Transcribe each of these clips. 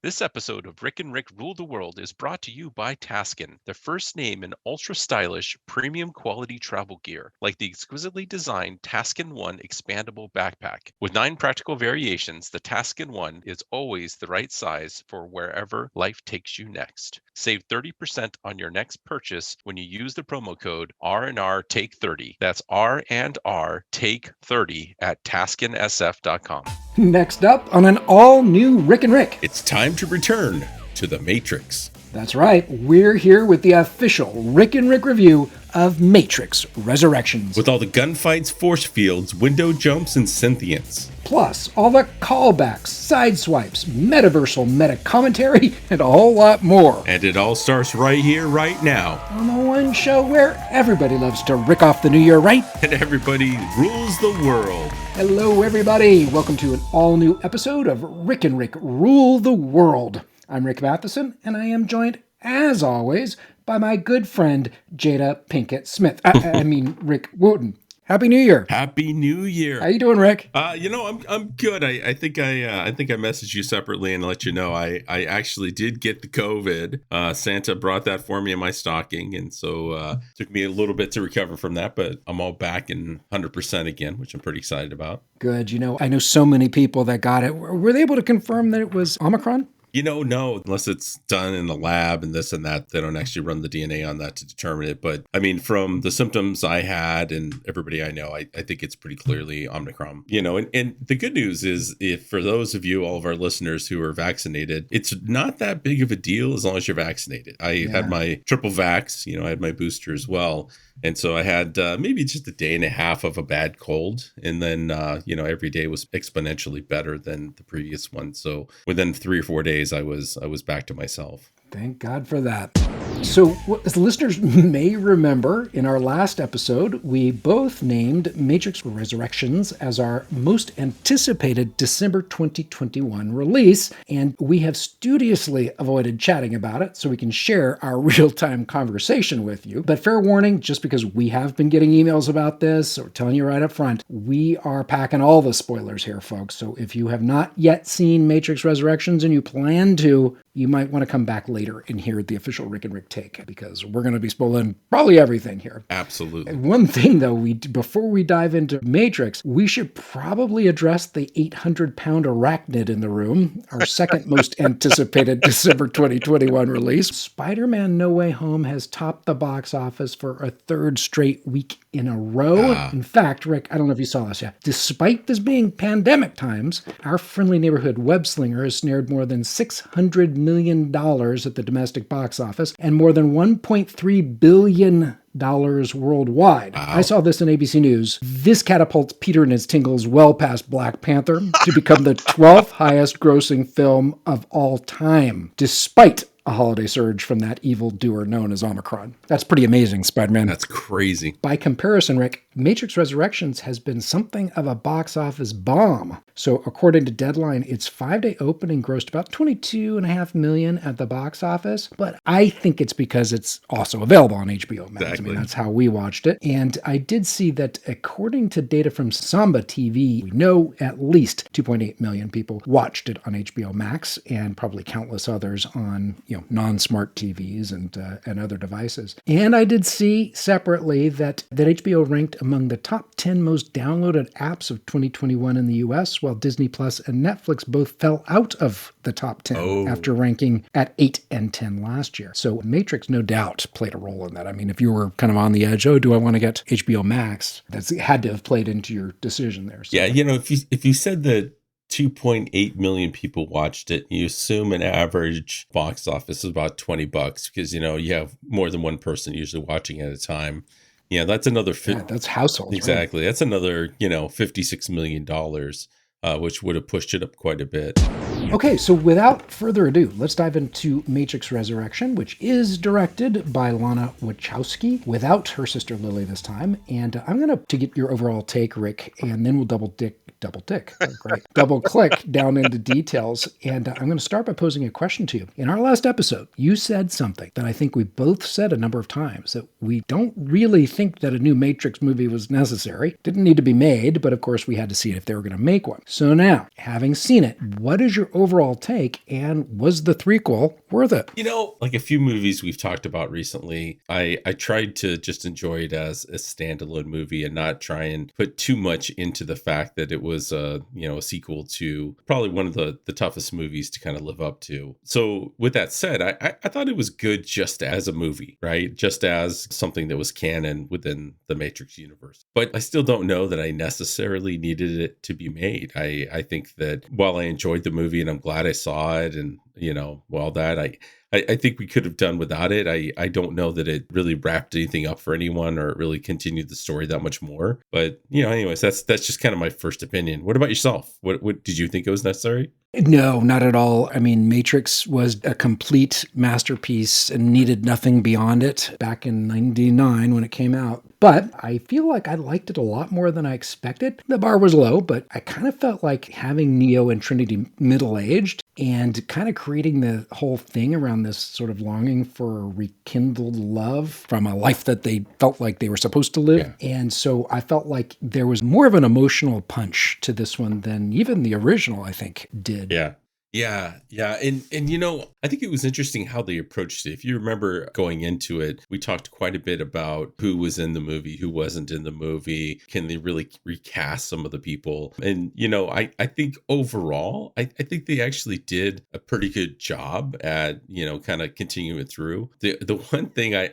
This episode of Rick and Rick Rule the World is brought to you by Taskin, the first name in ultra stylish, premium quality travel gear, like the exquisitely designed Taskin One expandable backpack. With 9 practical variations, the Taskin One is always the right size for wherever life takes you next. Save 30% on your next purchase when you use the promo code R&R Take 30. That's R&R Take 30 at taskinsf.com. Next up on an all-new Rick and Rick. It's time to return to the Matrix. That's right, we're here with the official Rick and Rick review of Matrix Resurrections. With all the gunfights, force fields, window jumps, and synthients. Plus, all the callbacks, side swipes, metaversal meta commentary, and a whole lot more. And it all starts right here, right now. On the one show where everybody loves to rick off the new year, right? And everybody rules the world. Hello, everybody. Welcome to an all-new episode of Rick and Rick Rule the World. I'm Rick Matheson, and I am joined, as always, by my good friend, Jada Pinkett Smith. I mean, Rick Wooten. Happy New Year. Happy New Year. How you doing, Rick? I'm good. I think I messaged you separately and let you know I actually did get the COVID. Santa brought that for me in my stocking, and so took me a little bit to recover from that, but I'm all back and 100% again, which I'm pretty excited about. Good. I know so many people that got it. Were they able to confirm that it was Omicron? No, unless it's done in the lab and this and that, they don't actually run the DNA on that to determine it. But I mean, from the symptoms I had and everybody I know, I think it's pretty clearly Omicron. And the good news is, if for those of you, all of our listeners who are vaccinated, it's not that big of a deal as long as you're vaccinated. I had my triple vax, I had my booster as well. And so I had maybe just a day and a half of a bad cold. And then, every day was exponentially better than the previous one. So within 3 or 4 days, I was back to myself. Thank God for that. So, as listeners may remember, in our last episode, we both named Matrix Resurrections as our most anticipated December 2021 release, and we have studiously avoided chatting about it so we can share our real-time conversation with you. But fair warning, just because we have been getting emails about this, or telling you right up front, we are packing all the spoilers here, folks. So if you have not yet seen Matrix Resurrections and you plan to, you might want to come back later and hear the official Rick and Rick take, because we're going to be spoiling probably everything here. Absolutely. One thing, though, before we dive into Matrix, we should probably address the 800-pound arachnid in the room, our second most anticipated December 2021 release. Spider-Man No Way Home has topped the box office for a third straight week in a row. In fact, Rick, I don't know if you saw this yet. Despite this being pandemic times, our friendly neighborhood web slinger has snared more than $600 million at the domestic box office and more than $1.3 billion worldwide. Wow. I saw this in ABC News. This catapults Peter and his Tingles well past Black Panther to become the 12th highest grossing film of all time, despite a holiday surge from that evildoer known as Omicron. That's pretty amazing, Spider-Man. That's crazy. By comparison, Rick, Matrix Resurrections has been something of a box office bomb. So according to Deadline, its 5-day opening grossed about $22.5 million at the box office. But I think it's because it's also available on HBO Max. Exactly. I mean, that's how we watched it. And I did see that according to data from Samba TV, we know at least 2.8 million people watched it on HBO Max, and probably countless others on, non-smart TVs and other devices. And I did see separately that HBO ranked among the top 10 most downloaded apps of 2021 in the US, while Disney Plus and Netflix both fell out of the top 10 after ranking at 8 and 10 last year. So Matrix no doubt played a role in that. I mean, if you were kind of on the edge, do I want to get HBO Max? That's had to have played into your decision there. So. Yeah, if you said that 2.8 million people watched it, you assume an average box office is about $20 because you have more than one person usually watching at a time. Yeah, that's another that's households. Exactly. Right? That's another, $56 million, which would have pushed it up quite a bit. Okay, so without further ado, let's dive into Matrix Resurrection, which is directed by Lana Wachowski, without her sister Lily this time. And I'm going to get your overall take, Rick, and then we'll double click down into details. And I'm going to start by posing a question to you. In our last episode, you said something that I think we both said a number of times, that we don't really think that a new Matrix movie was necessary. Didn't need to be made, but of course we had to see it if they were going to make one. So now, having seen it, what is your overall take, and was the threequel worth it? Like a few movies we've talked about recently, I tried to just enjoy it as a standalone movie and not try and put too much into the fact that it was a sequel to probably one of the toughest movies to kind of live up to. So with that said, I thought it was good just as a movie, right? Just as something that was canon within the Matrix universe. But I still don't know that I necessarily needed it to be made. I think that while I enjoyed the movie and I'm glad I saw it, and while that I think we could have done without it. I don't know that it really wrapped anything up for anyone or it really continued the story that much more. But anyways, that's just kind of my first opinion. What about yourself? What did you think it was necessary? No, not at all. I mean, Matrix was a complete masterpiece and needed nothing beyond it back in 99 when it came out. But I feel like I liked it a lot more than I expected. The bar was low, but I kind of felt like having Neo and Trinity middle-aged and kind of creating the whole thing around this sort of longing for rekindled love from a life that they felt like they were supposed to live. Yeah. And so I felt like there was more of an emotional punch to this one than even the original, I think, did. Yeah. And I think it was interesting how they approached it. If you remember going into it, we talked quite a bit about who was in the movie, who wasn't in the movie. Can they really recast some of the people? And, I think overall, I think they actually did a pretty good job at, kind of continuing it through. The one thing I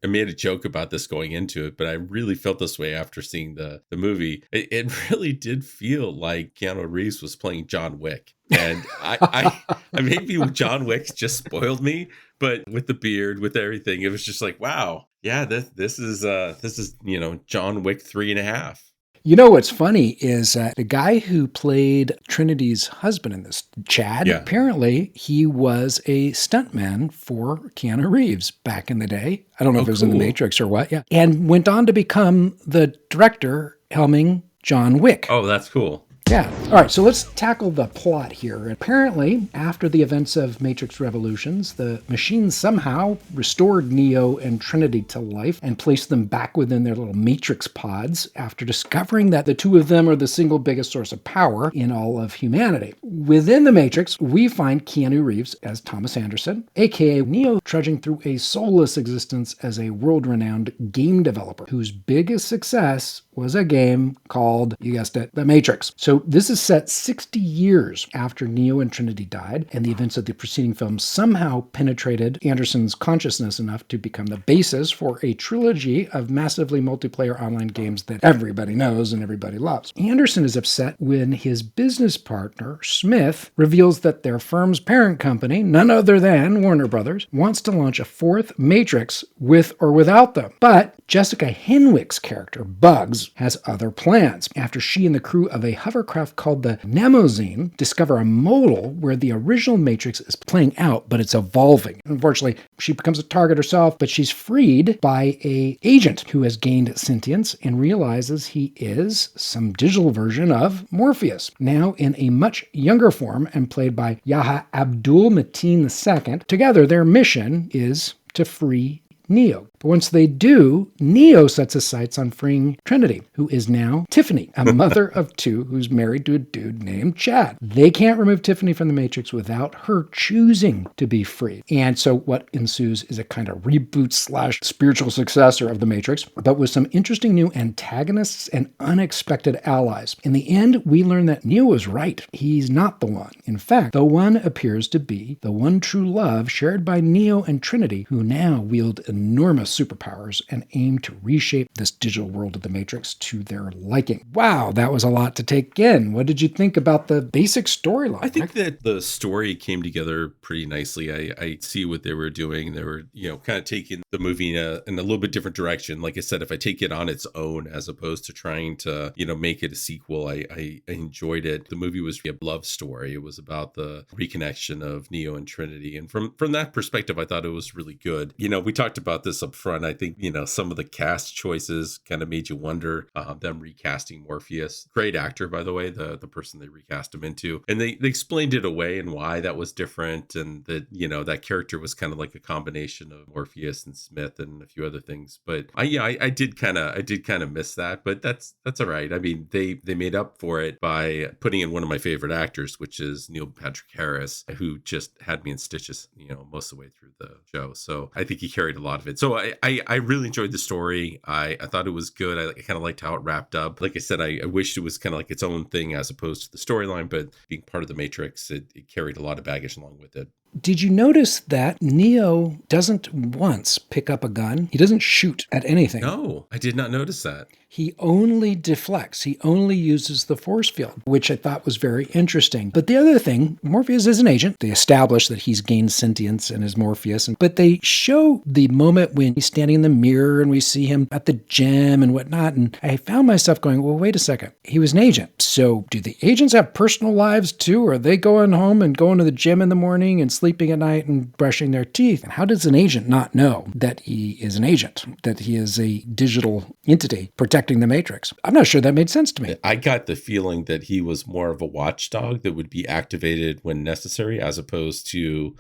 made a joke about this going into it, but I really felt this way after seeing the movie. It really did feel like Keanu Reeves was playing John Wick. And I maybe John Wick just spoiled me, but with the beard, with everything, it was just like, wow, yeah, this is John Wick 3.5. What's funny is the guy who played Trinity's husband in this, Chad, apparently he was a stuntman for Keanu Reeves back in the day. I don't know if it was in The Matrix or what, and went on to become the director helming John Wick. Oh, that's cool. Yeah. All right, so let's tackle the plot here. Apparently, after the events of Matrix Revolutions, the machines somehow restored Neo and Trinity to life and placed them back within their little Matrix pods after discovering that the two of them are the single biggest source of power in all of humanity. Within the Matrix, we find Keanu Reeves as Thomas Anderson, aka Neo, trudging through a soulless existence as a world-renowned game developer whose biggest success was a game called, you guessed it, The Matrix. So this is set 60 years after Neo and Trinity died, and the events of the preceding films somehow penetrated Anderson's consciousness enough to become the basis for a trilogy of massively multiplayer online games that everybody knows and everybody loves. Anderson is upset when his business partner, Smith, reveals that their firm's parent company, none other than Warner Brothers, wants to launch a fourth Matrix with or without them. But Jessica Henwick's character, Bugs, has other plans. After she and the crew of a hovercraft called the Nemozine discover a modal where the original Matrix is playing out, but it's evolving. Unfortunately, she becomes a target herself, but she's freed by an agent who has gained sentience and realizes he is some digital version of Morpheus, now in a much younger form and played by Yahya Abdul-Mateen II. Together, their mission is to free Neo. But once they do, Neo sets his sights on freeing Trinity, who is now Tiffany, a mother of two who's married to a dude named Chad. They can't remove Tiffany from the Matrix without her choosing to be free. And so what ensues is a kind of reboot / spiritual successor of the Matrix, but with some interesting new antagonists and unexpected allies. In the end, we learn that Neo was right. He's not the one. In fact, the one appears to be the one true love shared by Neo and Trinity, who now wield enormous superpowers and aim to reshape this digital world of the Matrix to their liking. Wow, that was a lot to take in. What did you think about the basic storyline? I think that the story came together pretty nicely. I see what they were doing. They were, kind of taking the movie in a little bit different direction. Like I said, if I take it on its own as opposed to trying to, make it a sequel, I enjoyed it. The movie was a love story. It was about the reconnection of Neo and Trinity. And from that perspective, I thought it was really good. We talked about this up front. I think, some of the cast choices kind of made you wonder, them recasting Morpheus. Great actor, by the way, the person they recast him into. And they explained it away and why that was different. And that, that character was kind of like a combination of Morpheus and Smith and a few other things. But I did kind of miss that, but that's all right. I mean, they made up for it by putting in one of my favorite actors, which is Neil Patrick Harris, who just had me in stitches, most of the way through the show. So I think he carried a lot of it. So I really enjoyed the story. I thought it was good. I kind of liked how it wrapped up. Like I said, I wished it was kind of like its own thing as opposed to the storyline, but being part of the Matrix, it carried a lot of baggage along with it. Did you notice that Neo doesn't once pick up a gun? He doesn't shoot at anything. No, I did not notice that. He only deflects. He only uses the force field, which I thought was very interesting. But the other thing, Morpheus is an agent. They establish that he's gained sentience and is Morpheus. But they show the moment when he's standing in the mirror and we see him at the gym and whatnot. And I found myself going, well, wait a second. He was an agent. So do the agents have personal lives too? Or are they going home and going to the gym in the morning and sleeping at night and brushing their teeth? And how does an agent not know that he is an agent, that he is a digital entity protecting the Matrix? I'm not sure that made sense to me. I got the feeling that he was more of a watchdog that would be activated when necessary, as opposed to,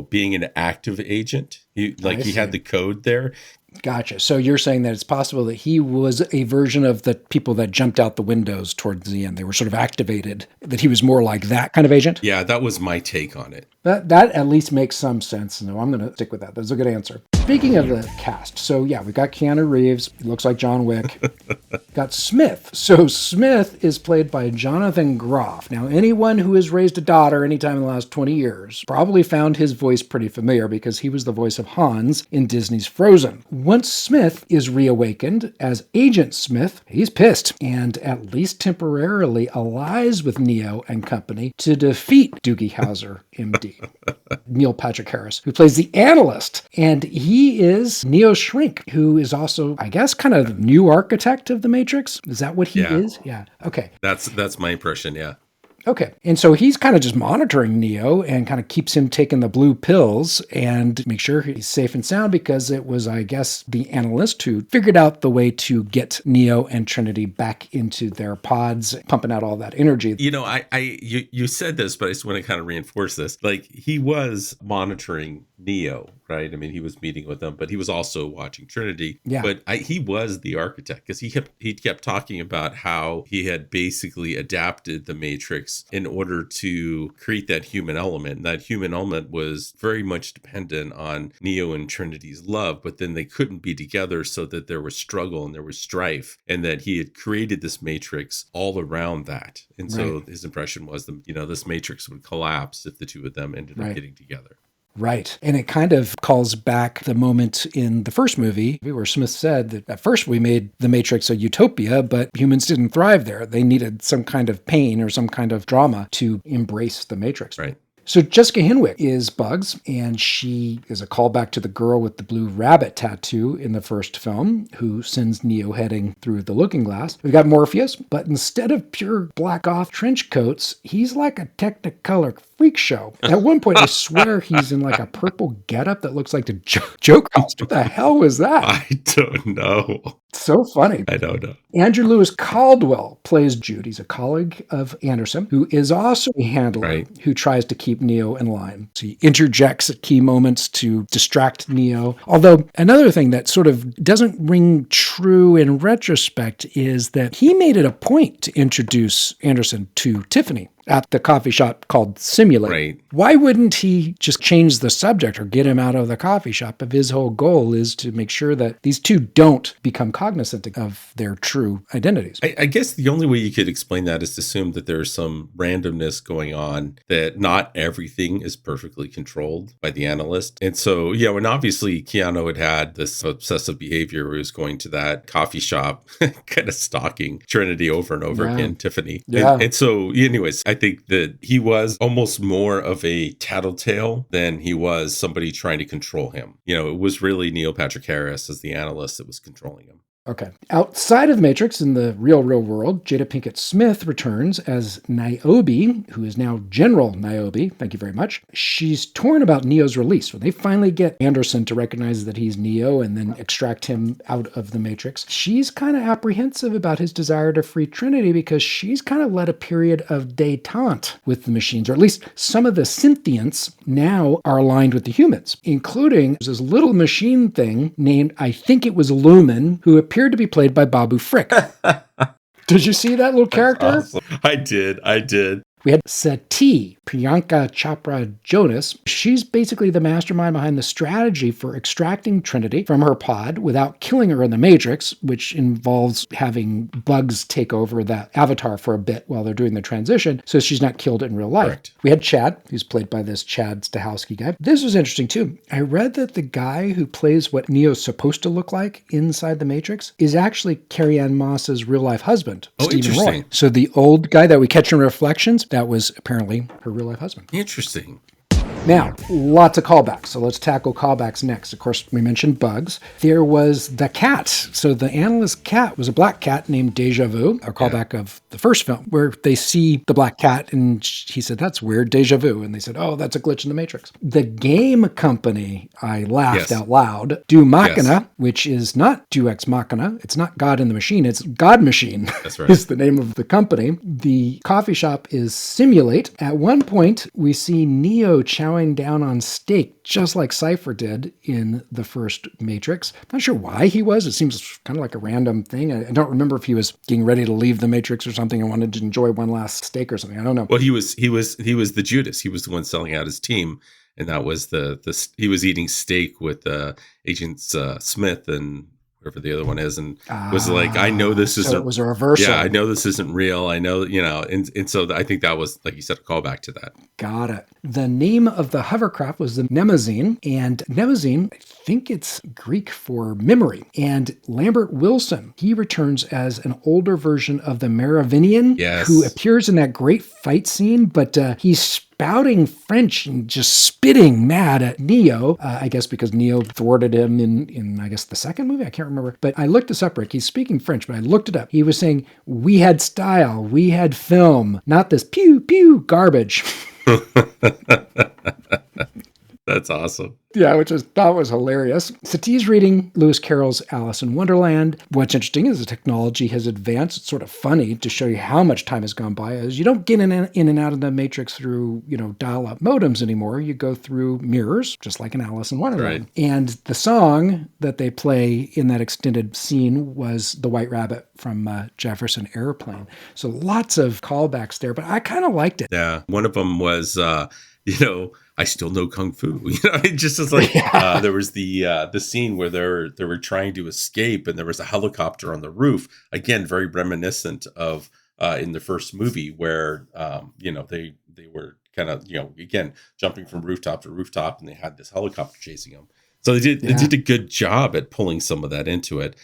being an active agent. He had the code there. Gotcha. So you're saying that it's possible that he was a version of the people that jumped out the windows towards the end. They were sort of activated, that he was more like that kind of agent? Yeah, that was my take on it. That at least makes some sense. No, I'm going to stick with that. That's a good answer. Speaking of the cast, so yeah, we got Keanu Reeves. He looks like John Wick. Got Smith. So Smith is played by Jonathan Groff. Now, anyone who has raised a daughter anytime in the last 20 years probably found his voice pretty familiar because he was the voice of Hans in Disney's Frozen. Once Smith is reawakened as Agent Smith, he's pissed and at least temporarily allies with Neo and company to defeat Doogie Howser, MD. Neil Patrick Harris, who plays the analyst. And he is Neo's shrink, who is also, I guess, kind of the new architect of the Matrix. Is that what he is? Yeah. Okay. That's my impression, yeah. Okay. And so he's kind of just monitoring Neo and kind of keeps him taking the blue pills and make sure he's safe and sound because it was, I guess, the analyst who figured out the way to get Neo and Trinity back into their pods, pumping out all that energy. You said this, but I just want to kind of reinforce this. Like, he was monitoring Neo, right? I mean, he was meeting with them, but he was also watching Trinity. Yeah. But he was the architect because he kept talking about how he had basically adapted the Matrix in order to create that human element. And that human element was very much dependent on Neo and Trinity's love, but then they couldn't be together, so that there was struggle and there was strife, and that he had created this Matrix all around that. And so his impression was that, this Matrix would collapse if the two of them ended up getting together. Right. And it kind of calls back the moment in the first movie where Smith said that at first we made the Matrix a utopia, but humans didn't thrive there. They needed some kind of pain or some kind of drama to embrace the Matrix. Right. So Jessica Henwick is Bugs, and she is a callback to the girl with the blue rabbit tattoo in the first film, who sends Neo heading through the looking glass. We've got Morpheus, but instead of pure black goth trench coats, he's like a Technicolor freak show. At one point, I swear he's in like a purple getup that looks like the Joker. What the hell was that? I don't know. So funny. I don't know. Andrew Lewis Caldwell plays Jude. He's a colleague of Anderson, who is also a handler who tries to keep Neo in line. So he interjects at key moments to distract Neo. Although another thing that sort of doesn't ring true in retrospect is that he made it a point to introduce Anderson to Tiffany at the coffee shop called Simulate. Right. Why wouldn't he just change the subject or get him out of the coffee shop if his whole goal is to make sure that these two don't become cognizant of their true identities? I guess the only way you could explain that is to assume that there's some randomness going on, that not everything is perfectly controlled by the analyst. And so, and obviously Keanu had this obsessive behavior where he was going to that coffee shop, kind of stalking Trinity over and over again, Tiffany. Yeah. And so anyways, I think that he was almost more of a tattletale than he was somebody trying to control him. It was really Neil Patrick Harris as the analyst that was controlling him. Okay. Outside of Matrix, in the real world, Jada Pinkett Smith returns as Niobe, who is now General Niobe. Thank you very much. She's torn about Neo's release. When they finally get Anderson to recognize that he's Neo and then extract him out of the Matrix, she's kind of apprehensive about his desire to free Trinity because she's kind of led a period of détente with the machines, or at least some of the synthients now are aligned with the humans, including this little machine thing named, I think it was Lumen, who appeared to be played by Babu Frick. Did you see that little character? Awesome. I did. We had Sati, Priyanka Chopra Jonas. She's basically the mastermind behind the strategy for extracting Trinity from her pod without killing her in the Matrix, which involves having bugs take over that avatar for a bit while they're doing the transition, so she's not killed in real life. Correct. We had Chad, who's played by this Chad Stahelski guy. This was interesting too. I read that the guy who plays what Neo's supposed to look like inside the Matrix is actually Carrie-Anne Moss's real-life husband, Stephen Roy. So the old guy that we catch in Reflections, that was apparently her real-life husband. Interesting. Now, lots of callbacks. So let's tackle callbacks next. Of course, we mentioned bugs. There was the cat. So the analyst cat was a black cat named Déjà Vu, a callback of the first film, where they see the black cat and he said, that's weird, Déjà Vu. And they said, oh, that's a glitch in the Matrix. The game company, I laughed out loud, Do Machina, which is not Deus Ex Machina. It's not God in the Machine. It's God Machine. That's right. is the name of the company. The coffee shop is Simulate. At one point, we see Neo chowing down on steak, just like Cypher did in the first Matrix. Not sure why he was. It seems kind of like a random thing. I don't remember if he was getting ready to leave the Matrix or something and wanted to enjoy one last steak or something. I don't know. Well, he was the Judas. He was the one selling out his team, and that was he was eating steak with Agents Smith and whatever the other one is, and was like, I know this isn't. So it was a reversal. Yeah, I know this isn't real. I know, and so I think that was, like you said, a callback to that. Got it. The name of the hovercraft was the Mnemosyne, and Mnemosyne, I think it's Greek for memory. And Lambert Wilson, he returns as an older version of the Merovingian, who appears in that great fight scene, but he's spouting French and just spitting mad at Neo, I guess because Neo thwarted him in I guess, the second movie? I can't remember. But I looked this up, Rick. He's speaking French, but I looked it up. He was saying, we had style, we had film, not this pew, pew garbage. That's awesome. Yeah, which I thought was hilarious. Sati's reading Lewis Carroll's Alice in Wonderland. What's interesting is the technology has advanced. It's sort of funny to show you how much time has gone by. As you don't get in and out of the Matrix through, dial-up modems anymore. You go through mirrors, just like in Alice in Wonderland. Right. And the song that they play in that extended scene was The White Rabbit from Jefferson Airplane. So lots of callbacks there, but I kind of liked it. Yeah, one of them was, I still know kung fu. It just is like there was the scene where they were trying to escape, and there was a helicopter on the roof. Again, very reminiscent of in the first movie where they were kind of again jumping from rooftop to rooftop, and they had this helicopter chasing them. So they did a good job at pulling some of that into it.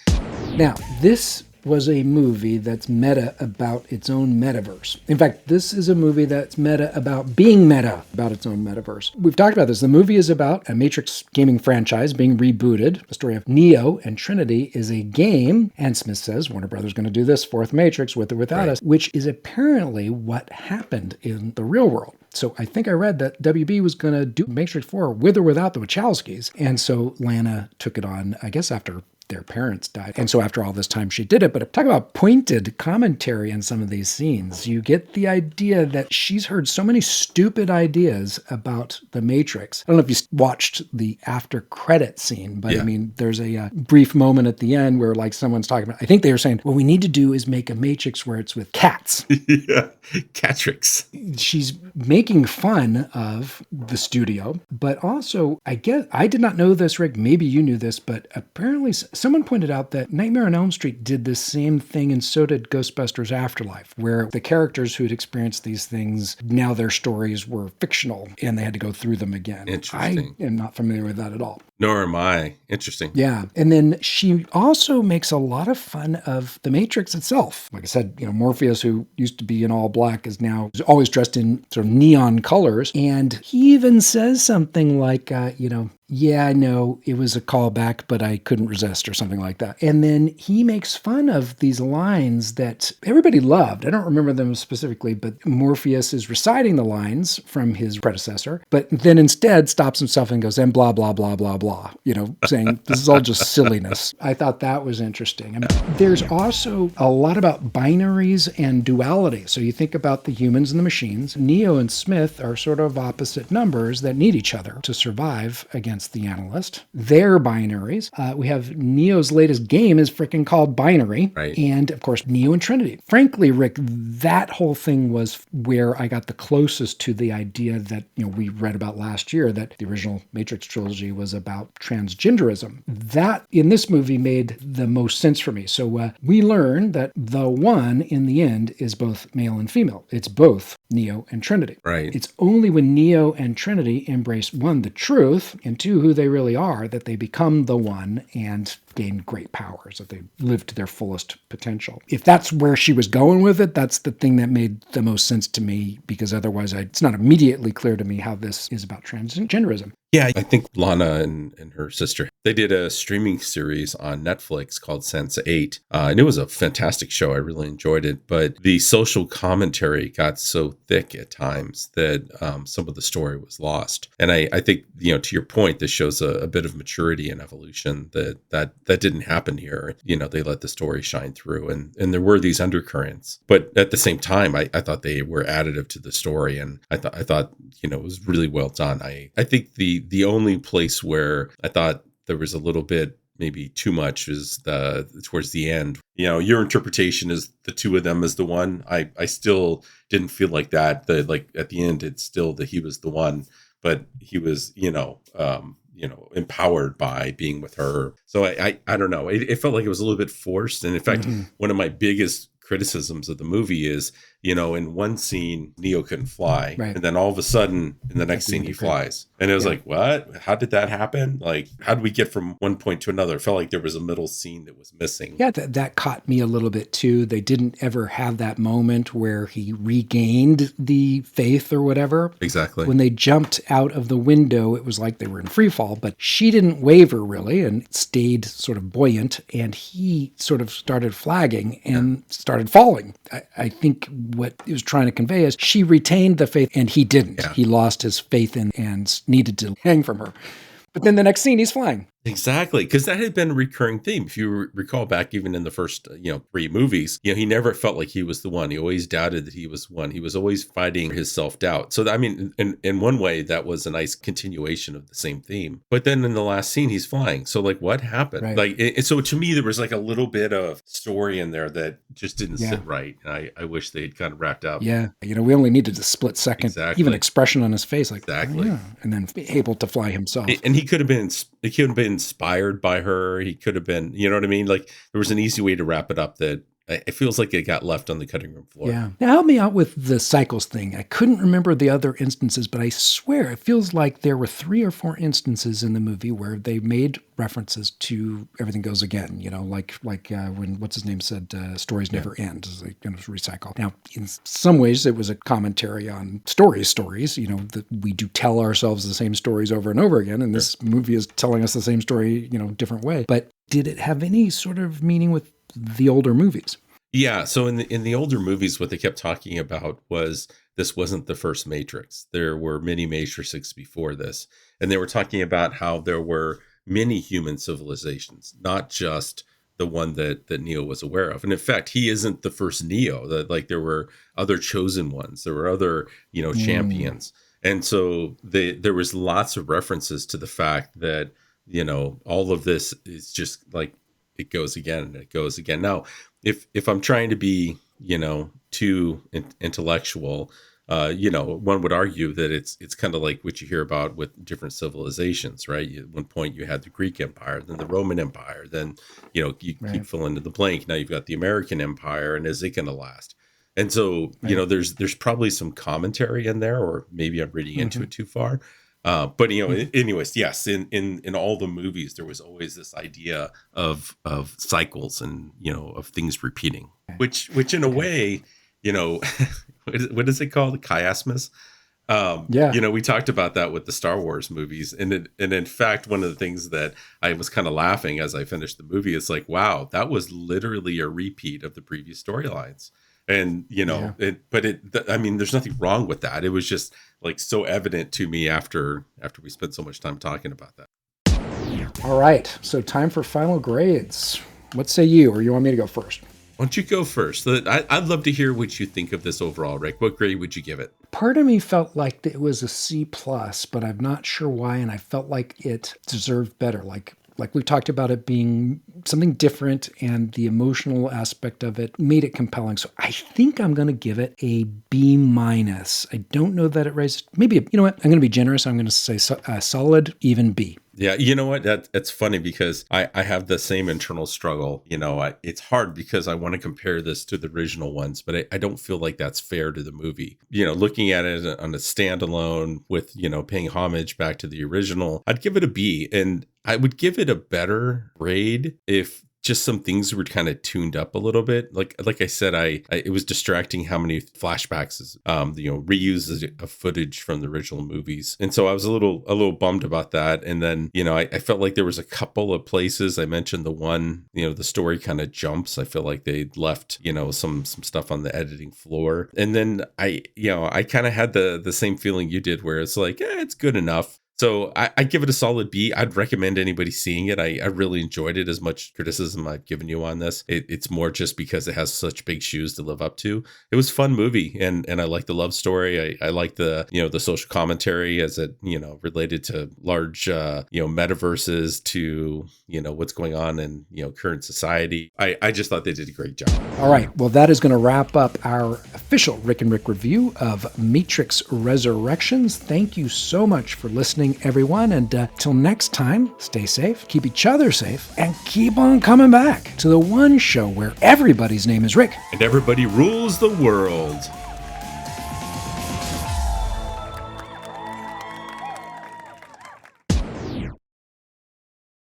Now this was a movie that's meta about its own metaverse. In fact, this is a movie that's meta about being meta about its own metaverse. We've talked about this. The movie is about a Matrix gaming franchise being rebooted. The story of Neo and Trinity is a game, and Smith says Warner Brothers is going to do this fourth Matrix with or without us, which is apparently what happened in the real world. So I think I read that WB was going to do Matrix 4 with or without the Wachowskis. And so Lana took it on, I guess, after their parents died. And so after all this time, she did it. But talk about pointed commentary in some of these scenes. You get the idea that she's heard so many stupid ideas about the Matrix. I don't know if you watched the after credit scene, but I mean, there's a brief moment at the end where like someone's talking about, I think they were saying, what we need to do is make a Matrix where it's with cats. Yeah, Catrix. She's making fun of the studio, but also, I guess, I did not know this, Rick, maybe you knew this, but apparently someone pointed out that Nightmare on Elm Street did this same thing, and so did Ghostbusters Afterlife, where the characters who'd experienced these things, now their stories were fictional, and they had to go through them again. Interesting. I am not familiar with that at all. Nor am I. Interesting. Yeah. And then she also makes a lot of fun of the Matrix itself. Like I said, Morpheus, who used to be in all black, is now always dressed in sort of neon colors. And he even says something like, yeah, I know it was a callback, but I couldn't resist, or something like that. And then he makes fun of these lines that everybody loved. I don't remember them specifically, but Morpheus is reciting the lines from his predecessor, but then instead stops himself and goes, and blah, blah, blah, blah, blah, saying this is all just silliness. I thought that was interesting. I mean, there's also a lot about binaries and duality. So you think about the humans and the machines. Neo and Smith are sort of opposite numbers that need each other to survive against the analyst. They're binaries. We have Neo's latest game is freaking called Binary. Right. And of course, Neo and Trinity. Frankly, Rick, that whole thing was where I got the closest to the idea that, we read about last year, that the original Matrix trilogy was about transgenderism. That in this movie made the most sense for me. So we learn that the one in the end is both male and female. It's both Neo and Trinity. Right. It's only when Neo and Trinity embrace, one, the truth, and two, who they really are, that they become the one and gain great powers, that they live to their fullest potential. If that's where she was going with it, that's the thing that made the most sense to me, because otherwise it's not immediately clear to me how this is about transgenderism. Yeah, I think Lana and her sister, they did a streaming series on Netflix called Sense8. And it was a fantastic show. I really enjoyed it. But the social commentary got so thick at times that some of the story was lost. And I think, to your point, this shows a bit of maturity and evolution that didn't happen here. They let the story shine through. And there were these undercurrents. But at the same time, I thought they were additive to the story. And I thought it was really well done. I think the only place where I thought there was a little bit maybe too much is towards the end. Your interpretation is the two of them as the one. I still didn't feel like that. Like at the end, it's still that he was the one, but he was empowered by being with her. So I don't know. It felt like it was a little bit forced. And in fact, one of my biggest criticisms of the movie is, in one scene, Neo couldn't fly. Right. And then all of a sudden, in the next scene, he flies. And it was like, what? How did that happen? Like, how did we get from one point to another? It felt like there was a middle scene that was missing. Yeah, that caught me a little bit too. They didn't ever have that moment where he regained the faith or whatever. Exactly. When they jumped out of the window, it was like they were in free fall, but she didn't waver really and stayed sort of buoyant, and he sort of started flagging and started falling. I think what it was trying to convey is she retained the faith and he didn't. Yeah. He lost his faith and needed to hang from her. But then the next scene, he's flying. Exactly, because that had been a recurring theme. If you recall back even in the first, 3 movies, he never felt like he was the one. He always doubted that he was one. He was always fighting his self-doubt. So, in one way, that was a nice continuation of the same theme. But then in the last scene, he's flying. So, what happened? Right. So to me, there was a little bit of story in there that just didn't sit right. And I wish they had kind of wrapped up. Yeah. We only needed a split second, even expression on his face. Exactly. Oh, yeah. And then able to fly himself. And he could have been inspired by her. He could have been, you know what I mean? There was an easy way to wrap it up that it feels like it got left on the cutting room floor. Yeah. Now help me out with the cycles thing. I couldn't remember the other instances, but I swear it feels like there were 3 or 4 instances in the movie where they made references to Everything Goes Again, like when what's his name said stories never end, as they recycle. Now, in some ways, it was a commentary on stories, that we do tell ourselves the same stories over and over again, and this movie is telling us the same story, different way. But did it have any sort of meaning with the older movies? Yeah, so in the older movies, what they kept talking about was this wasn't the first Matrix. There were many Matrices before this, and they were talking about how there were many human civilizations, not just the one that Neo was aware of. And in fact, he isn't the first Neo. There were other chosen ones. There were other, champions. And so there was lots of references to the fact that, all of this is just it goes again and it goes again. Now, if I'm trying to be, too intellectual, one would argue that it's kind of like what you hear about with different civilizations, right? At one point you had the Greek Empire, then the Roman Empire, then, you keep filling in the blank. Now you've got the American Empire, and is it going to last? And so, there's probably some commentary in there, or maybe I'm reading into it too far. But anyways, yes, in all the movies, there was always this idea of cycles and of things repeating, which in a way, what is it called? Chiasmus. We talked about that with the Star Wars movies, and in fact, one of the things that I was kind of laughing as I finished the movie is like, wow, that was literally a repeat of the previous storylines. And I mean, there's nothing wrong with that. It was just like so evident to me after we spent so much time talking about that. All right, so time for final grades. What say you, or you want me to go first? Why don't you go first? I'd love to hear what you think of this overall, Rick. What grade would you give it? Part of me felt like it was a C+, but I'm not sure why, and I felt like it deserved better. Like we talked about it being something different, and the emotional aspect of it made it compelling. So I think I'm going to give it a B-. I don't know that it raised, maybe, you know what? I'm going to be generous. I'm going to say solid, even B. Yeah, you know what? That's funny because I have the same internal struggle. It's hard because I want to compare this to the original ones, but I don't feel like that's fair to the movie. Looking at it on a standalone with, paying homage back to the original, I'd give it a B. And I would give it a better grade if just some things were kind of tuned up a little bit. Like I said, it was distracting how many flashbacks, reuses of footage from the original movies. And so I was a little bummed about that. And then, I felt like there was a couple of places. I mentioned the one, the story kind of jumps. I feel like they left, some stuff on the editing floor. And then I kind of had the same feeling you did where it's like, it's good enough. So I give it a solid B. I'd recommend anybody seeing it. I really enjoyed it. As much criticism I've given you on this, it's more just because it has such big shoes to live up to. It was a fun movie, and I like the love story. I like the the social commentary as it related to large metaverses, to what's going on in current society. I just thought they did a great job. All right, well, that is going to wrap up our official Rick and Rick review of Matrix Resurrections. Thank you so much for listening, everyone, and till next time, stay safe, keep each other safe, and keep on coming back to the one show where everybody's name is Rick and everybody rules the world.